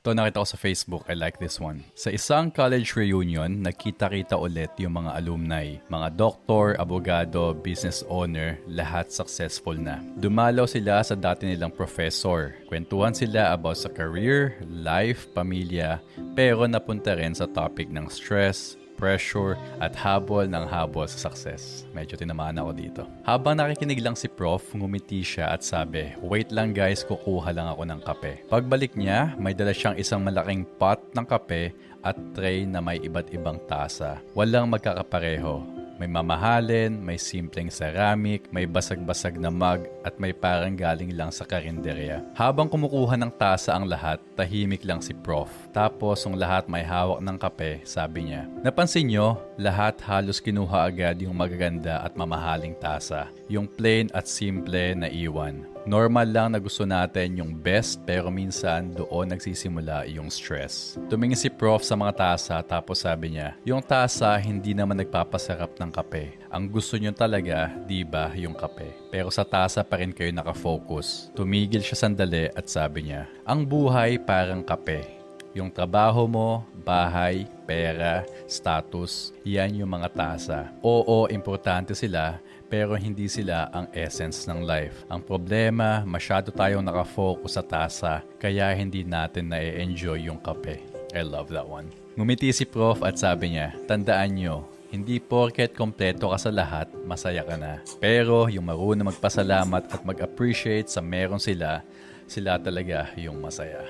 Ito nakita ko sa Facebook, I like this one. Sa isang college reunion, nagkita-kita ulit yung mga alumni. Mga doktor, abogado, business owner, lahat successful na. Dumalaw sila sa dati nilang professor. Kwentuhan sila about sa career, life, pamilya, pero napunta rin sa topic ng stress, pressure, at habol ng habol sa success. Medyo tinamaan ako dito. Habang nakikinig lang si Prof, ngumiti siya at sabi, "Wait lang guys, kukuha lang ako ng kape." Pagbalik niya, may dala siyang isang malaking pot ng kape at tray na may iba't ibang tasa. Walang magkakapareho. May mamahalin, may simpleng ceramic, may basag-basag na mug at may parang galing lang sa karinderya. Habang kumukuha ng tasa ang lahat, tahimik lang si Prof. Tapos ang lahat may hawak ng kape, sabi niya. Napansin nyo, lahat halos kinuha agad yung magaganda at mamahaling tasa. Yung plain at simple na iwan. Normal lang na gusto natin yung best pero minsan doon nagsisimula yung stress. Tumingin si Prof sa mga tasa tapos sabi niya, yung tasa hindi naman nagpapasarap ng kape. Ang gusto nyo talaga, di ba, yung kape. Pero sa tasa pa rin kayo nakafocus. Tumigil siya sandali at sabi niya, ang buhay parang kape. Yung trabaho mo, bahay, pera, status, yan yung mga tasa. Oo, importante sila, pero hindi sila ang essence ng life. Ang problema, masyado tayong nakafocus sa tasa, kaya hindi natin na-enjoy yung kape. I love that one. Ngumiti si Prof at sabi niya, tandaan nyo, hindi porket kompleto ka sa lahat, masaya ka na. Pero yung marunong magpasalamat at mag-appreciate sa meron sila, sila talaga yung masaya.